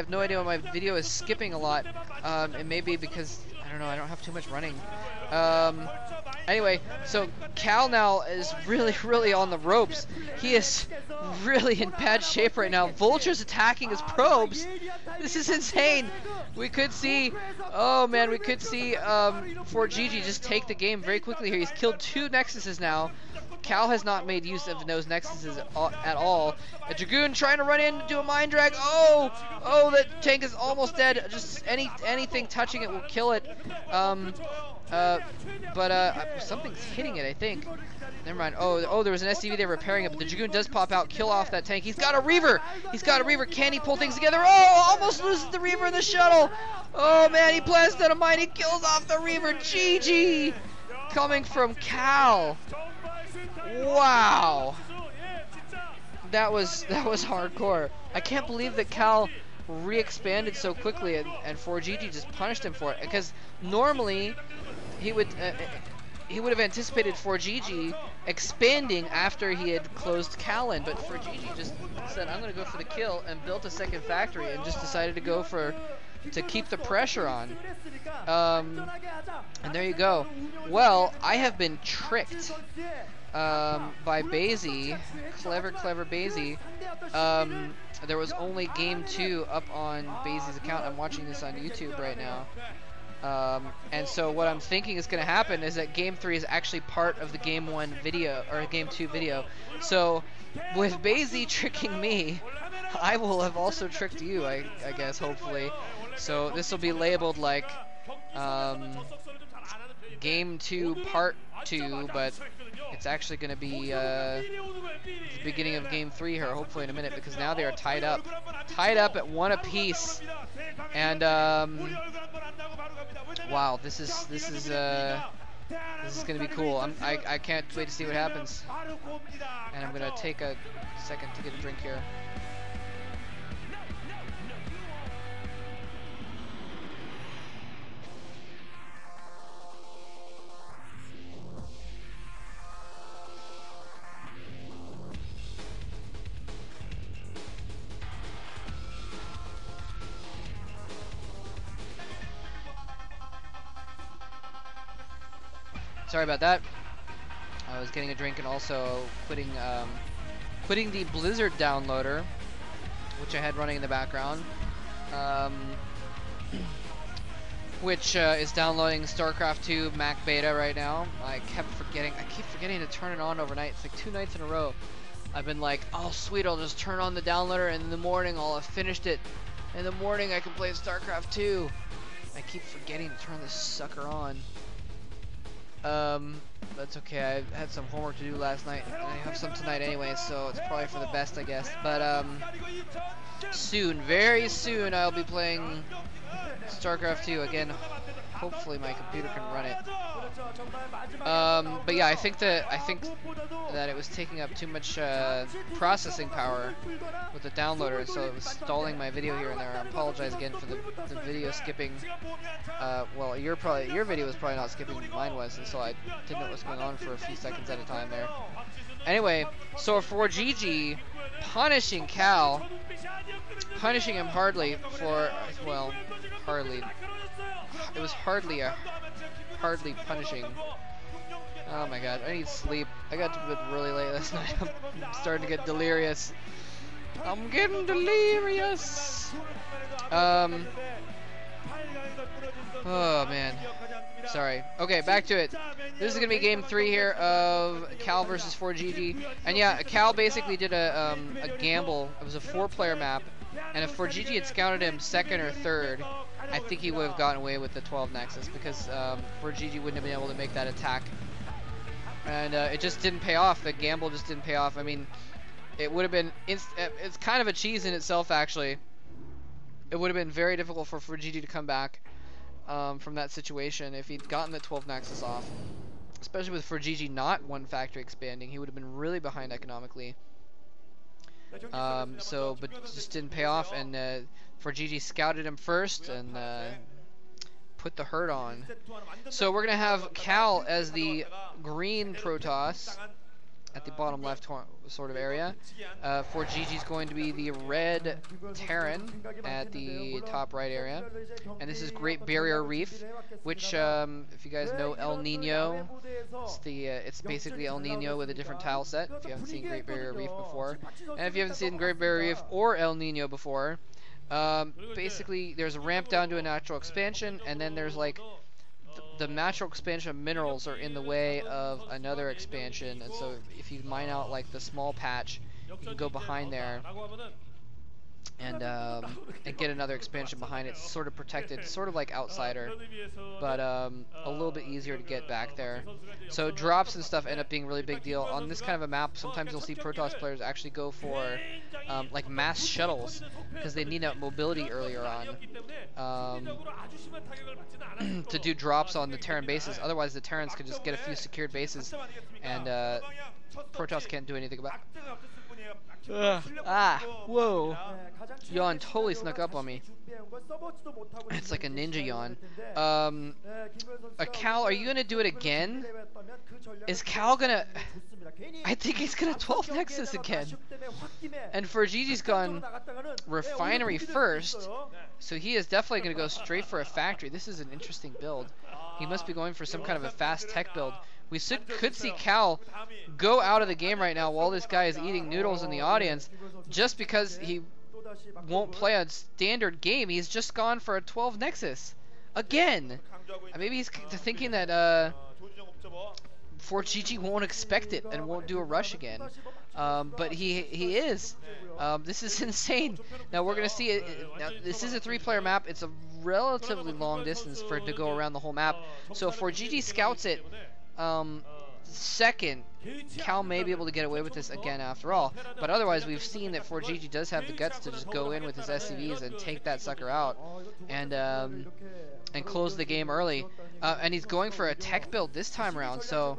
have no idea why my video is skipping a lot. It may be because, I don't know, I don't have too much running. Anyway, so Cal now is really on the ropes. He is really in bad shape right now. Vulture's attacking his probes. This is insane. We could see, oh man, we could see fOrGG just take the game very quickly here. He's killed 2 Nexuses now. Cal has not made use of those Nexuses at all. A Dragoon trying to run in to do a Mind Drag. Oh, that tank is almost dead. Just anything touching it will kill it. Something's hitting it, I think. Never mind. Oh, there was an SCV there repairing it, but the Dragoon does pop out, kill off that tank. He's got a Reaver. Can he pull things together? Oh, almost loses the Reaver in the shuttle. Oh man, he blasts out a mine. He kills off the Reaver. GG. Coming from Cal. Wow. That was hardcore. I can't believe that Cal re-expanded so quickly and fOrGG just punished him for it, because normally he would have anticipated fOrGG expanding after he had closed Cal in, but fOrGG just said, I'm gonna go for the kill, and built a second factory and just decided to go to keep the pressure on. And there you go. Well, I have been tricked by Basie, clever Basie. There was only game 2 up on Basie's account. I'm watching this on YouTube right now. And so what I'm thinking is going to happen is that game 3 is actually part of the game 1 video, or game 2 video. So with Basie tricking me, I will have also tricked you, I guess, hopefully. So this will be labeled like game 2 part 2, but it's actually going to be the beginning of game 3 here, hopefully in a minute, because now they are tied up at 1 apiece. And wow, this is going to be cool. I can't wait to see what happens. And I'm going to take a second to get a drink here. Sorry about that. I was getting a drink and also quitting the Blizzard downloader, which I had running in the background, which is downloading StarCraft 2 Mac Beta right now. I keep forgetting to turn it on overnight. It's like 2 nights in a row. I've been like, oh sweet, I'll just turn on the downloader and in the morning I'll have finished it. In the morning I can play StarCraft 2. I keep forgetting to turn this sucker on. That's okay. I had some homework to do last night, and I have some tonight anyway, so it's probably for the best, I guess. But, soon, very soon, I'll be playing StarCraft 2 again. Hopefully my computer can run it. But yeah, I think that it was taking up too much processing power with the downloader, so it was stalling my video here and there. I apologize again for the video skipping. Well, your video was probably not skipping, mine was, and so I didn't know what was going on for a few seconds at a time there. Anyway, so fOrGG punishing Cal, punishing him hardly for, well, hardly. It was hardly punishing. Oh my god, I need sleep. I got to bed really late last night. I'm starting to get delirious. I'm getting delirious. Oh man. Sorry. Okay, back to it. This is gonna be game 3 here of Cal versus fOrGG. And yeah, Cal basically did a gamble. It was a 4-player map, and if fOrGG had scouted him 2nd or 3rd, I think he would have gotten away with the 12 Nexus, because fOrGG wouldn't have been able to make that attack. And it just didn't pay off. The gamble just didn't pay off. I mean, it would have been, it's kind of a cheese in itself, actually. It would have been very difficult for fOrGG to come back from that situation if he'd gotten the 12 Nexus off. Especially with fOrGG not 1 factory expanding, he would have been really behind economically. But just didn't pay off, and fOrGG scouted him first and put the hurt on. So we're gonna have Cal as the green Protoss, at the bottom left sort of area. fOrGG is going to be the red Terran at the top right area. And this is Great Barrier Reef, which, if you guys know El Nino, it's basically El Nino with a different tile set, if you haven't seen Great Barrier Reef before. And if you haven't seen Great Barrier Reef or El Nino before, basically there's a ramp down to a natural expansion, and then there's like the natural expansion of minerals are in the way of another expansion, and so if you mine out like the small patch, you can go behind there and get another expansion behind it. It's sort of protected, sort of like Outsider, but a little bit easier to get back there. So drops and stuff end up being a really big deal. On this kind of a map, sometimes you'll see Protoss players actually go for like mass shuttles, because they need that mobility earlier on to do drops on the Terran bases. Otherwise the Terrans could just get a few secured bases, and Protoss can't do anything about it. Whoa. Yawn totally snuck up on me. It's like a ninja yawn. Cal, are you gonna do it again? Is Cal gonna... I think he's gonna 12 Nexus again. And fOrGG's gone Refinery first, so he is definitely gonna go straight for a factory. This is an interesting build. He must be going for some kind of a fast tech build. We could see Cal go out of the game right now while this guy is eating noodles in the audience, just because he won't play a standard game. He's just gone for a 12 Nexus again. Maybe he's thinking that fOrGG won't expect it and won't do a rush again, but he is. This is insane. Now we're gonna see it. Now this is a 3-player map. It's a relatively long distance for it to go around the whole map. So if fOrGG scouts it second, Cal may be able to get away with this again after all. But otherwise, we've seen that fOrGG does have the guts to just go in with his SCVs and take that sucker out, and close the game early. And he's going for a tech build this time around, so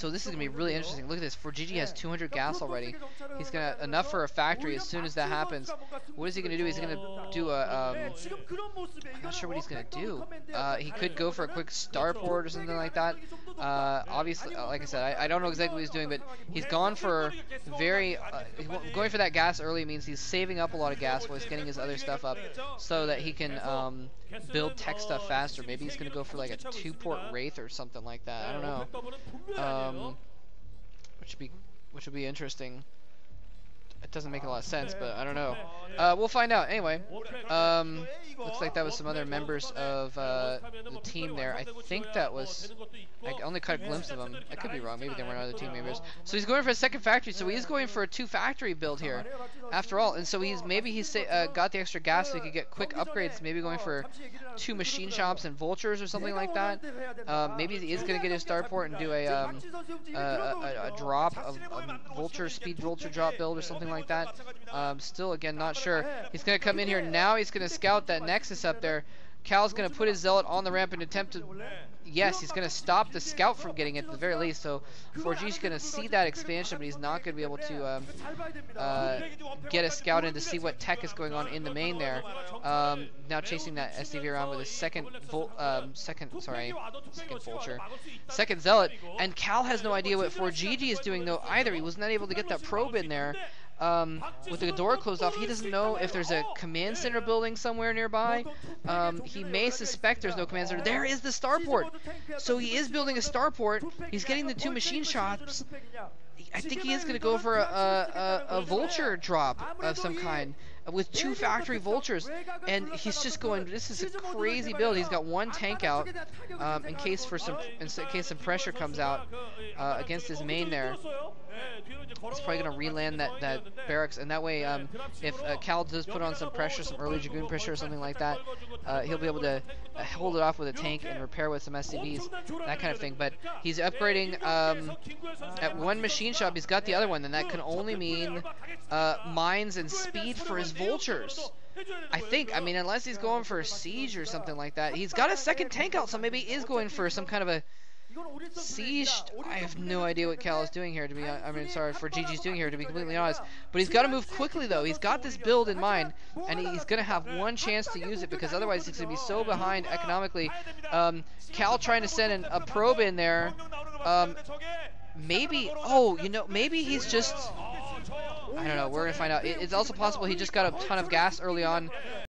this is gonna be really interesting. Look at this. fOrGG has 200 gas already. He's gonna enough for a factory as soon as that happens. What is he gonna do? He's gonna do a I'm not sure what he's gonna do. He could go for a quick starport or something like that. Obviously, like I said, I don't know exactly what he's doing, but he's gone for going for that gas early means he's saving up a lot of gas while he's getting his other stuff up, so that he can build tech stuff faster. Maybe he's gonna go for like a 2-port Wraith or something like that. I don't know. Which would be interesting. It doesn't make a lot of sense, but I don't know. We'll find out. Anyway, looks like that was some other members of the team there. I think that was... I only caught a glimpse of them. I could be wrong. Maybe they weren't other team members. So he's going for a second factory. So he is going for a 2-factory build here, after all. And so maybe he's got the extra gas so he could get quick upgrades. Maybe going for 2 machine shops and vultures or something like that. Maybe he is going to get his starport and do a drop of speed vulture drop build or something like that. Still, again, not sure. He's going to come in here now. He's going to scout that Nexus up there. Cal's going to put his Zealot on the ramp and attempt to... Yes, he's going to stop the scout from getting it at the very least. So fOrGG's going to see that expansion, but he's not going to be able to get a scout in to see what tech is going on in the main there. Now chasing that SCV around with his second Zealot. And Cal has no idea what fOrGG is doing though either. He was not able to get that probe in there. With the door closed off, he doesn't know if there's a command center building somewhere nearby. He may suspect there's no command center. There is the starport. So he is building a starport. He's getting the 2 machine shops. I think he is going to go for a vulture drop of some kind with 2 factory vultures, and he's just going. This is a crazy build. He's got 1 tank out in case some pressure comes out against his main there. He's probably going to re-land that barracks, and that way, if Cal does put on some pressure, some early Dragoon pressure or something like that, he'll be able to hold it off with a tank and repair with some SCVs, that kind of thing. But he's upgrading at 1 machine shop. He's got the other one, and that can only mean mines and speed for his vultures. I think, I mean, unless he's going for a siege or something like that. He's got a second tank out, so maybe he is going for some kind of a siege. I have no idea what Cal is doing here, fOrGG's doing here, to be completely honest. But he's got to move quickly, though. He's got this build in mind, and he's going to have 1 chance to use it, because otherwise he's going to be so behind economically. Cal trying to send a probe in there. maybe, oh, you know, maybe he's just, I don't know, we're gonna find out. It's also possible he just got a ton of gas early on